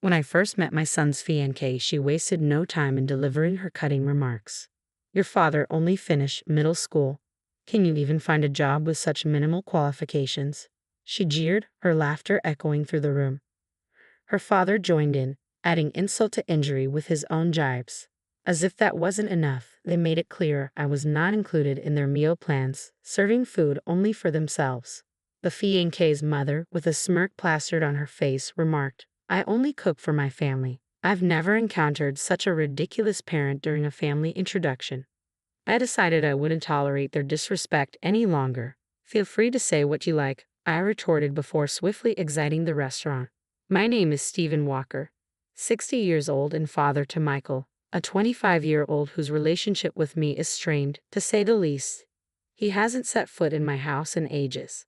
When I first met my son's fiancée, she wasted no time in delivering her cutting remarks. Your father only finished middle school. Can you even find a job with such minimal qualifications? She jeered, her laughter echoing through the room. Her father joined in, adding insult to injury with his own jibes. As if that wasn't enough, they made it clear I was not included in their meal plans, serving food only for themselves. The fiancée's mother, with a smirk plastered on her face, remarked, I only cook for my family. I've never encountered such a ridiculous parent during a family introduction. I decided I wouldn't tolerate their disrespect any longer. Feel free to say what you like, I retorted before swiftly exiting the restaurant. My name is Stephen Walker, 60 years old and father to Michael, a 25-year-old whose relationship with me is strained, to say the least. He hasn't set foot in my house in ages.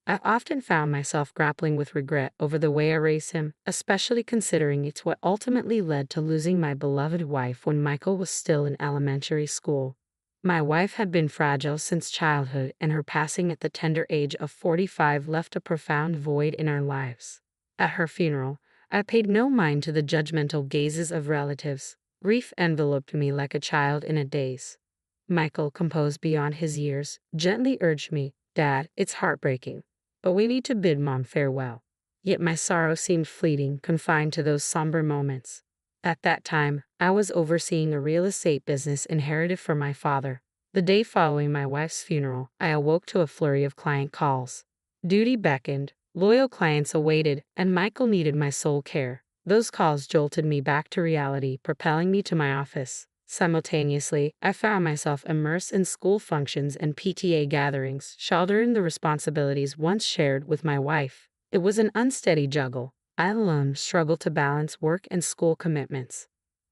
I've often found myself grappling with regret over the way I raised him, especially considering it's what ultimately led to losing my beloved wife when Michael was still in elementary school. My wife had been fragile since childhood, and her passing at the tender age of 45 left a profound void in our lives. At her funeral, I paid no mind to the judgmental gazes of relatives. Grief enveloped me like a child in a daze. Michael, composed beyond his years, gently urged me, Dad, it's heartbreaking, but we need to bid Mom farewell. Yet my sorrow seemed fleeting, confined to those somber moments. At that time, I was overseeing a real estate business inherited from my father. The day following my wife's funeral, I awoke to a flurry of client calls. Duty beckoned, loyal clients awaited, and Michael needed my sole care. Those calls jolted me back to reality, propelling me to my office. Simultaneously, I found myself immersed in school functions and PTA gatherings, shouldering the responsibilities once shared with my wife. It was an unsteady juggle. I alone struggled to balance work and school commitments.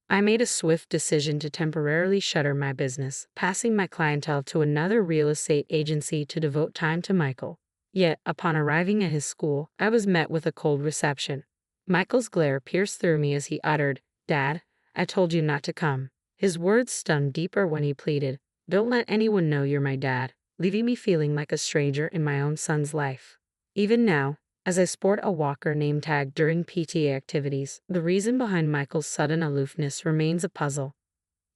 I made a swift decision to temporarily shutter my business, passing my clientele to another real estate agency to devote time to Michael. Yet, upon arriving at his school, I was met with a cold reception. Michael's glare pierced through me as he uttered, Dad, I told you not to come. His words stung deeper when he pleaded, Don't let anyone know you're my dad, leaving me feeling like a stranger in my own son's life. Even now, as I sport a Walker name tag during PTA activities, the reason behind Michael's sudden aloofness remains a puzzle.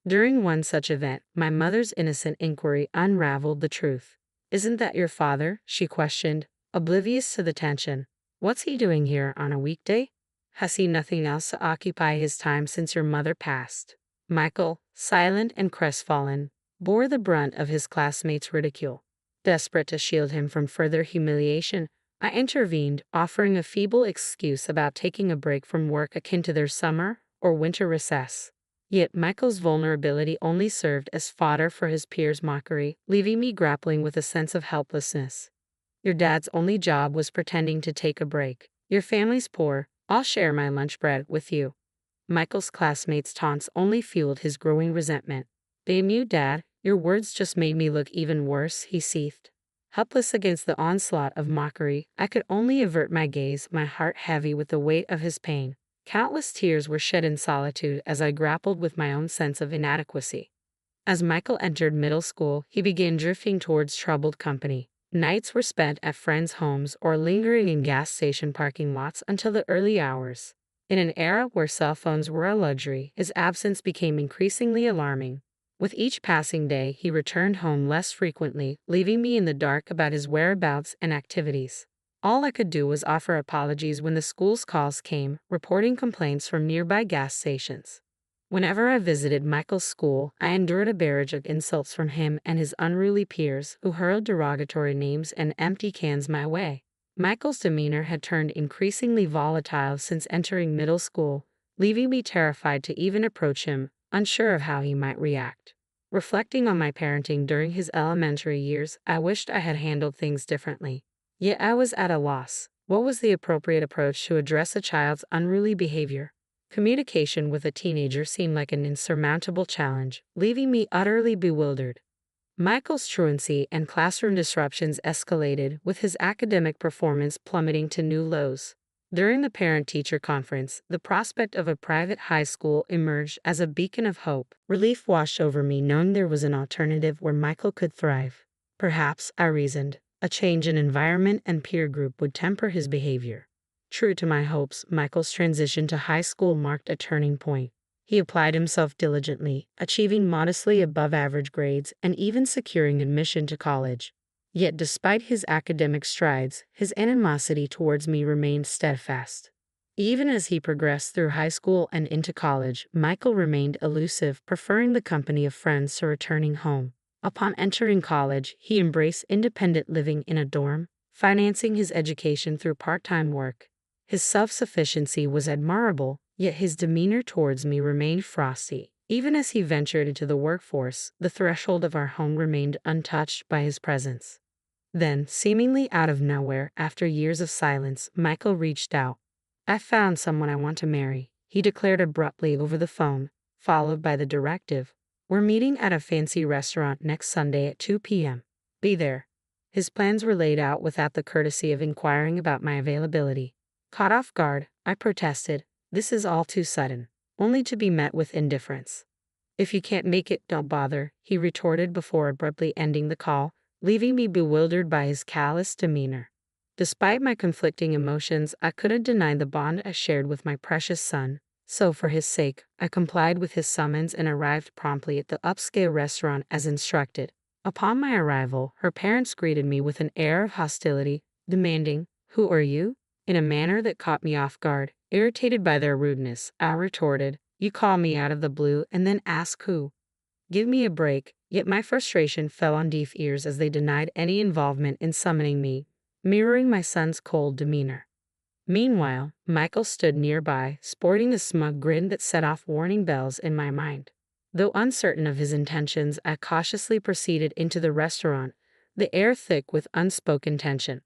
During one such event, my mother's innocent inquiry unraveled the truth. Isn't that your father? She questioned, oblivious to the tension. What's he doing here on a weekday? Has he nothing else to occupy his time since your mother passed? Michael, silent and crestfallen, bore the brunt of his classmates' ridicule. Desperate to shield him from further humiliation, I intervened, offering a feeble excuse about taking a break from work akin to their summer or winter recess. Yet Michael's vulnerability only served as fodder for his peers' mockery, leaving me grappling with a sense of helplessness. Your dad's only job was pretending to take a break. Your family's poor. I'll share my lunch bread with you. Michael's classmates' taunts only fueled his growing resentment. Damn you, Dad, your words just made me look even worse, he seethed. Helpless against the onslaught of mockery, I could only avert my gaze, my heart heavy with the weight of his pain. Countless tears were shed in solitude as I grappled with my own sense of inadequacy. As Michael entered middle school, he began drifting towards troubled company. Nights were spent at friends' homes or lingering in gas station parking lots until the early hours. In an era where cell phones were a luxury, his absence became increasingly alarming. With each passing day, he returned home less frequently, leaving me in the dark about his whereabouts and activities. All I could do was offer apologies when the school's calls came, reporting complaints from nearby gas stations. Whenever I visited Michael's school, I endured a barrage of insults from him and his unruly peers, who hurled derogatory names and empty cans my way. Michael's demeanor had turned increasingly volatile since entering middle school, leaving me terrified to even approach him, unsure of how he might react. Reflecting on my parenting during his elementary years, I wished I had handled things differently. Yet I was at a loss. What was the appropriate approach to address a child's unruly behavior? Communication with a teenager seemed like an insurmountable challenge, leaving me utterly bewildered. Michael's truancy and classroom disruptions escalated, with his academic performance plummeting to new lows. During the parent-teacher conference, the prospect of a private high school emerged as a beacon of hope. Relief washed over me knowing there was an alternative where Michael could thrive. Perhaps, I reasoned, a change in environment and peer group would temper his behavior. True to my hopes, Michael's transition to high school marked a turning point. He applied himself diligently, achieving modestly above average grades and even securing admission to college. Yet despite his academic strides, his animosity towards me remained steadfast. Even as he progressed through high school and into college, Michael remained elusive, preferring the company of friends to returning home. Upon entering college, he embraced independent living in a dorm, financing his education through part-time work. His self-sufficiency was admirable, yet his demeanor towards me remained frosty. Even as he ventured into the workforce, the threshold of our home remained untouched by his presence. Then, seemingly out of nowhere, after years of silence, Michael reached out. "I found someone I want to marry," he declared abruptly over the phone, followed by the directive, "We're meeting at a fancy restaurant next Sunday at 2 p.m. Be there." His plans were laid out without the courtesy of inquiring about my availability. Caught off guard, I protested, "This is all too sudden," only to be met with indifference. "If you can't make it, don't bother," he retorted before abruptly ending the call, leaving me bewildered by his callous demeanor. Despite my conflicting emotions, I couldn't deny the bond I shared with my precious son, so for his sake, I complied with his summons and arrived promptly at the upscale restaurant as instructed. Upon my arrival, her parents greeted me with an air of hostility, demanding, "Who are you?" In a manner that caught me off guard. Irritated by their rudeness, I retorted, "You call me out of the blue and then ask who? Give me a break." Yet my frustration fell on deaf ears as they denied any involvement in summoning me, mirroring my son's cold demeanor. Meanwhile, Michael stood nearby, sporting a smug grin that set off warning bells in my mind. Though uncertain of his intentions, I cautiously proceeded into the restaurant, the air thick with unspoken tension.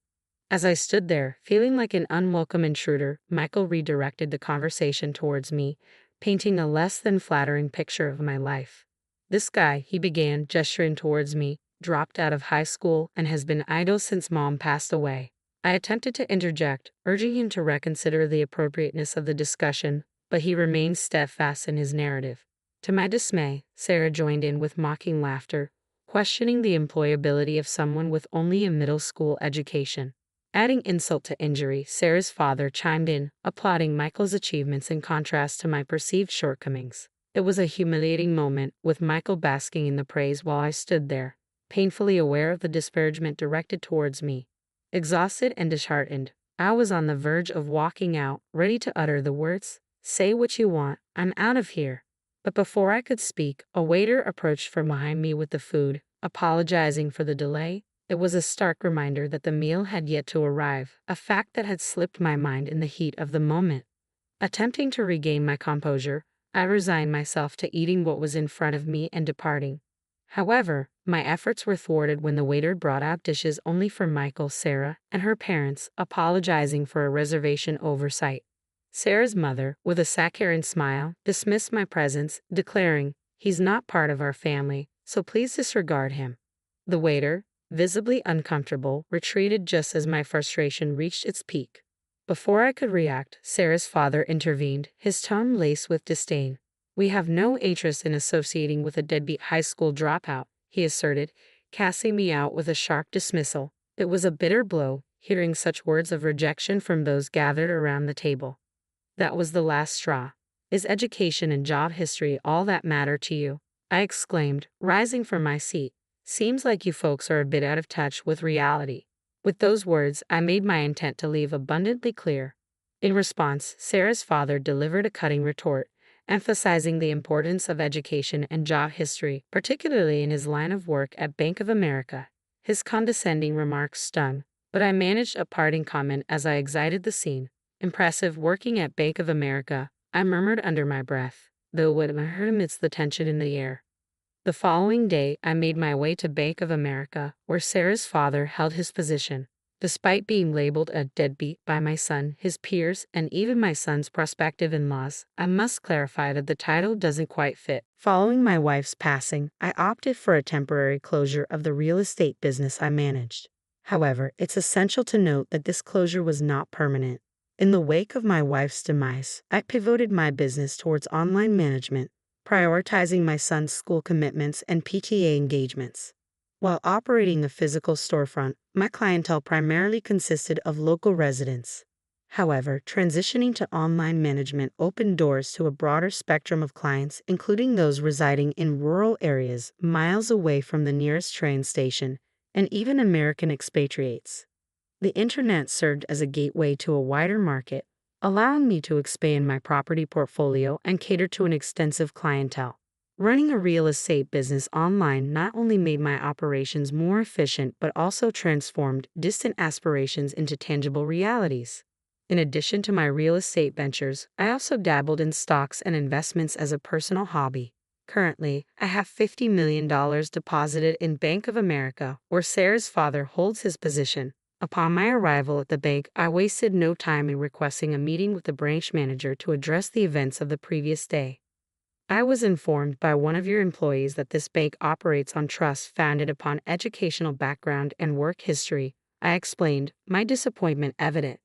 As I stood there, feeling like an unwelcome intruder, Michael redirected the conversation towards me, painting a less than flattering picture of my life. "This guy," he began, gesturing towards me, "dropped out of high school and has been idle since mom passed away." I attempted to interject, urging him to reconsider the appropriateness of the discussion, but he remained steadfast in his narrative. To my dismay, Sarah joined in with mocking laughter, questioning the employability of someone with only a middle school education. Adding insult to injury, Sarah's father chimed in, applauding Michael's achievements in contrast to my perceived shortcomings. It was a humiliating moment, with Michael basking in the praise while I stood there, painfully aware of the disparagement directed towards me. Exhausted and disheartened, I was on the verge of walking out, ready to utter the words, "Say what you want, I'm out of here." But before I could speak, a waiter approached from behind me with the food, apologizing for the delay. It was a stark reminder that the meal had yet to arrive, a fact that had slipped my mind in the heat of the moment. Attempting to regain my composure, I resigned myself to eating what was in front of me and departing. However, my efforts were thwarted when the waiter brought out dishes only for Michael, Sarah, and her parents, apologizing for a reservation oversight. Sarah's mother, with a saccharine smile, dismissed my presence, declaring, "He's not part of our family, so please disregard him." The waiter, visibly uncomfortable, retreated just as my frustration reached its peak. Before I could react, Sarah's father intervened, his tone laced with disdain. "We have no interest in associating with a deadbeat high school dropout," he asserted, casting me out with a sharp dismissal. It was a bitter blow, hearing such words of rejection from those gathered around the table. That was the last straw. "Is education and job history all that matter to you?" I exclaimed, rising from my seat. "Seems like you folks are a bit out of touch with reality." With those words, I made my intent to leave abundantly clear. In response, Sarah's father delivered a cutting retort, emphasizing the importance of education and job history, particularly in his line of work at Bank of America. His condescending remarks stung, but I managed a parting comment as I exited the scene. "Impressive working at Bank of America," I murmured under my breath, though it hurt amidst the tension in the air. The following day, I made my way to Bank of America, where Sarah's father held his position. Despite being labeled a deadbeat by my son, his peers, and even my son's prospective in-laws, I must clarify that the title doesn't quite fit. Following my wife's passing, I opted for a temporary closure of the real estate business I managed. However, it's essential to note that this closure was not permanent. In the wake of my wife's demise, I pivoted my business towards online management, prioritizing my son's school commitments and PTA engagements. While operating a physical storefront, my clientele primarily consisted of local residents. However, transitioning to online management opened doors to a broader spectrum of clients, including those residing in rural areas miles away from the nearest train station, and even American expatriates. The internet served as a gateway to a wider market, allowing me to expand my property portfolio and cater to an extensive clientele. Running a real estate business online not only made my operations more efficient but also transformed distant aspirations into tangible realities. In addition to my real estate ventures, I also dabbled in stocks and investments as a personal hobby. Currently, I have $50 million deposited in Bank of America, where Sarah's father holds his position. Upon my arrival at the bank, I wasted no time in requesting a meeting with the branch manager to address the events of the previous day. I was informed by one of your employees that this bank operates on trusts founded upon educational background and work history. I explained, my disappointment evident.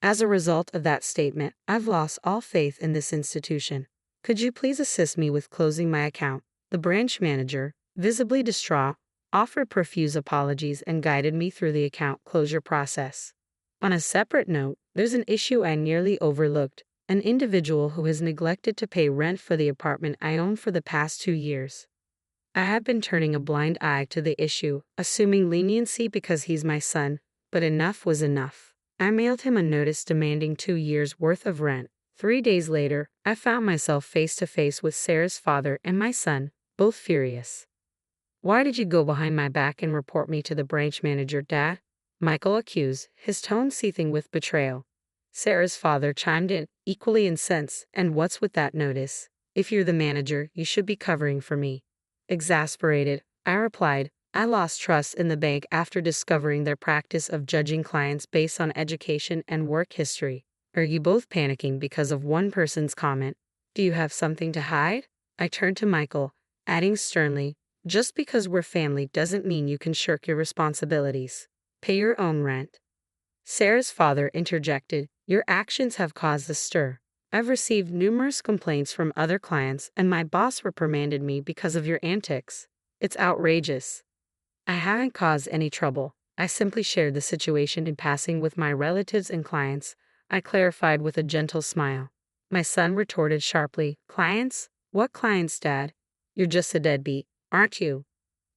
As a result of that statement, I've lost all faith in this institution. Could you please assist me with closing my account? The branch manager, visibly distraught, offered profuse apologies and guided me through the account closure process. On a separate note, there's an issue I nearly overlooked: an individual who has neglected to pay rent for the apartment I own for the past 2 years. I have been turning a blind eye to the issue, assuming leniency because he's my son, but enough was enough. I mailed him a notice demanding 2 years' worth of rent. 3 days later, I found myself face to face with Sarah's father and my son, both furious. "Why did you go behind my back and report me to the branch manager, Dad?" Michael accused, his tone seething with betrayal. Sarah's father chimed in, equally incensed, "And what's with that notice? If you're the manager, you should be covering for me." Exasperated, I replied, "I lost trust in the bank after discovering their practice of judging clients based on education and work history. Are you both panicking because of one person's comment? Do you have something to hide?" I turned to Michael, adding sternly, "Just because we're family doesn't mean you can shirk your responsibilities. Pay your own rent." Sarah's father interjected, "Your actions have caused a stir. I've received numerous complaints from other clients, and my boss reprimanded me because of your antics. It's outrageous." I haven't caused any trouble. I simply shared the situation in passing with my relatives and clients, I clarified with a gentle smile. My son retorted sharply, "Clients? What clients, Dad? You're just a deadbeat, aren't you?"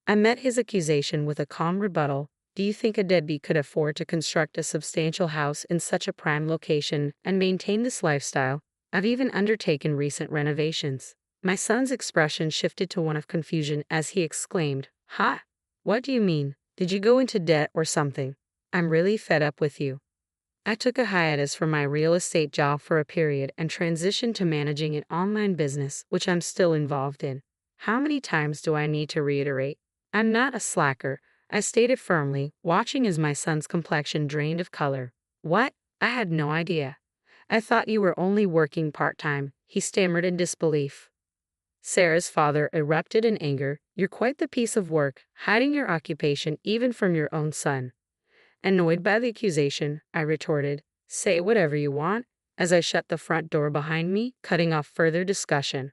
I met his accusation with a calm rebuttal. "Do you think a deadbeat could afford to construct a substantial house in such a prime location and maintain this lifestyle? I've even undertaken recent renovations." My son's expression shifted to one of confusion as he exclaimed, "Ha! What do you mean? Did you go into debt or something? I'm really fed up with you." I took a hiatus from my real estate job for a period and transitioned to managing an online business, which I'm still involved in. How many times do I need to reiterate? I'm not a slacker, I stated firmly, watching as my son's complexion drained of color. "What? I had no idea. I thought you were only working part-time," he stammered in disbelief. Sarah's father erupted in anger. "You're quite the piece of work, hiding your occupation even from your own son." Annoyed by the accusation, I retorted, "Say whatever you want," as I shut the front door behind me, cutting off further discussion.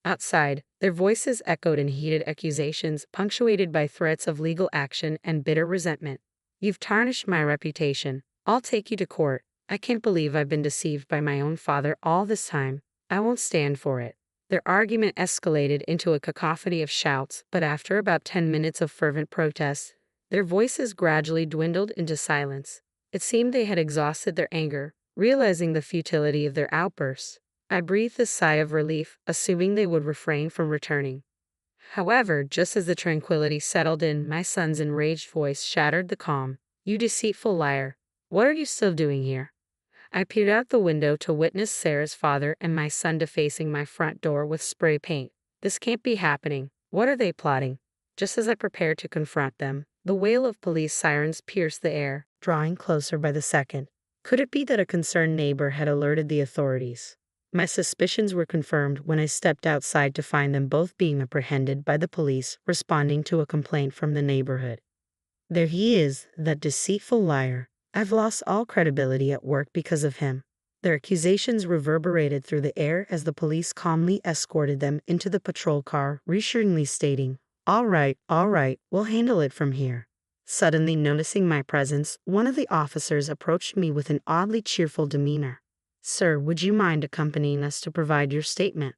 Outside, their voices echoed in heated accusations, punctuated by threats of legal action and bitter resentment. "You've tarnished my reputation. I'll take you to court. I can't believe I've been deceived by my own father all this time. I won't stand for it." Their argument escalated into a cacophony of shouts, but after about 10 minutes of fervent protest, their voices gradually dwindled into silence. It seemed they had exhausted their anger. Realizing the futility of their outbursts, I breathed a sigh of relief, assuming they would refrain from returning. However, just as the tranquility settled in, my son's enraged voice shattered the calm. "You deceitful liar! What are you still doing here?" I peered out the window to witness Sarah's father and my son defacing my front door with spray paint. "This can't be happening. What are they plotting?" Just as I prepared to confront them, the wail of police sirens pierced the air, drawing closer by the second. Could it be that a concerned neighbor had alerted the authorities? My suspicions were confirmed when I stepped outside to find them both being apprehended by the police, responding to a complaint from the neighborhood. "There he is, that deceitful liar. I've lost all credibility at work because of him." Their accusations reverberated through the air as the police calmly escorted them into the patrol car, reassuringly stating, all right, we'll handle it from here." Suddenly noticing my presence, one of the officers approached me with an oddly cheerful demeanor. "Sir, would you mind accompanying us to provide your statement?"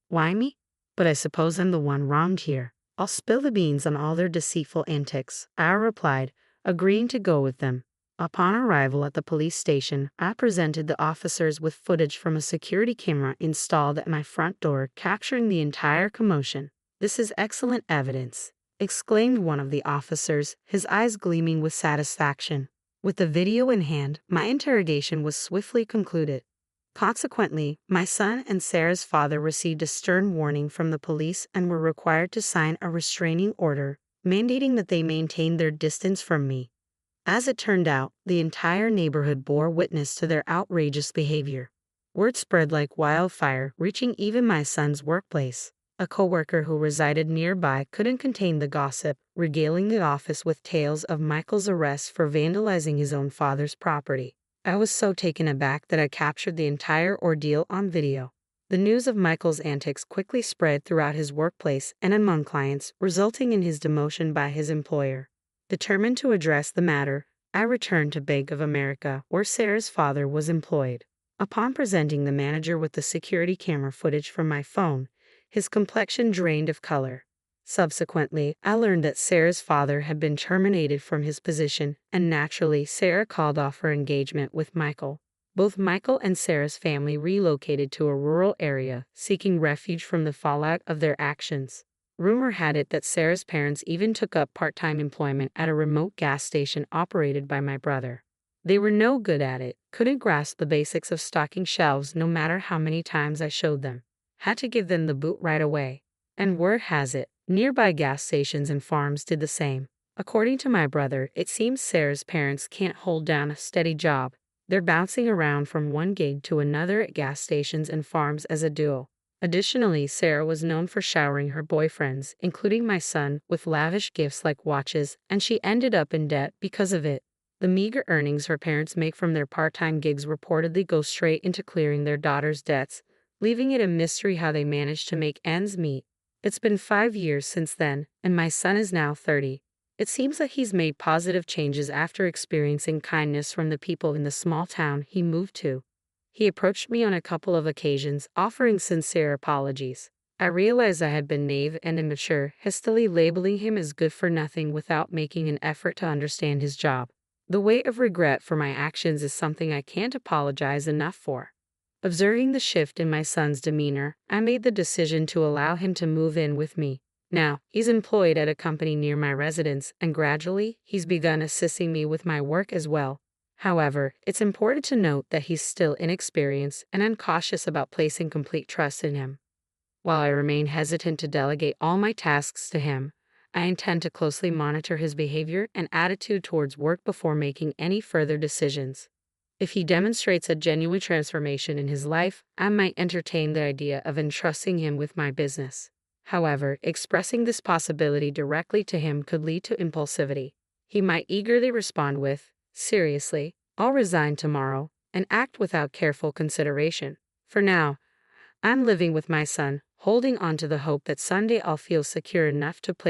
"Why me? But I suppose I'm the one wronged here. I'll spill the beans on all their deceitful antics," I replied, agreeing to go with them. Upon arrival at the police station, I presented the officers with footage from a security camera installed at my front door, capturing the entire commotion. "This is excellent evidence," exclaimed one of the officers, his eyes gleaming with satisfaction. With the video in hand, my interrogation was swiftly concluded. Consequently, my son and Sarah's father received a stern warning from the police and were required to sign a restraining order, mandating that they maintain their distance from me. As it turned out, the entire neighborhood bore witness to their outrageous behavior. Word spread like wildfire, reaching even my son's workplace. A coworker who resided nearby couldn't contain the gossip, regaling the office with tales of Michael's arrest for vandalizing his own father's property. I was so taken aback that I captured the entire ordeal on video. The news of Michael's antics quickly spread throughout his workplace and among clients, resulting in his demotion by his employer. Determined to address the matter, I returned to Bank of America, where Sarah's father was employed. Upon presenting the manager with the security camera footage from my phone, his complexion drained of color. Subsequently, I learned that Sarah's father had been terminated from his position, and naturally, Sarah called off her engagement with Michael. Both Michael and Sarah's family relocated to a rural area, seeking refuge from the fallout of their actions. Rumor had it that Sarah's parents even took up part-time employment at a remote gas station operated by my brother. They were no good at it, couldn't grasp the basics of stocking shelves no matter how many times I showed them. Had to give them the boot right away. And word has it, nearby gas stations and farms did the same. According to my brother, it seems Sarah's parents can't hold down a steady job. They're bouncing around from one gig to another at gas stations and farms as a duo. Additionally, Sarah was known for showering her boyfriends, including my son, with lavish gifts like watches, and she ended up in debt because of it. The meager earnings her parents make from their part-time gigs reportedly go straight into clearing their daughter's debts, leaving it a mystery how they managed to make ends meet. It's been 5 years since then, and my son is now 30. It seems that he's made positive changes after experiencing kindness from the people in the small town he moved to. He approached me on a couple of occasions, offering sincere apologies. I realized I had been naive and immature, hastily labeling him as good for nothing without making an effort to understand his job. The weight of regret for my actions is something I can't apologize enough for. Observing the shift in my son's demeanor, I made the decision to allow him to move in with me. Now, he's employed at a company near my residence, and gradually, he's begun assisting me with my work as well. However, it's important to note that he's still inexperienced and I'm cautious about placing complete trust in him. While I remain hesitant to delegate all my tasks to him, I intend to closely monitor his behavior and attitude towards work before making any further decisions. If he demonstrates a genuine transformation in his life, I might entertain the idea of entrusting him with my business. However, expressing this possibility directly to him could lead to impulsivity. He might eagerly respond with, "Seriously, I'll resign tomorrow," and act without careful consideration. For now, I'm living with my son, holding on to the hope that someday I'll feel secure enough to place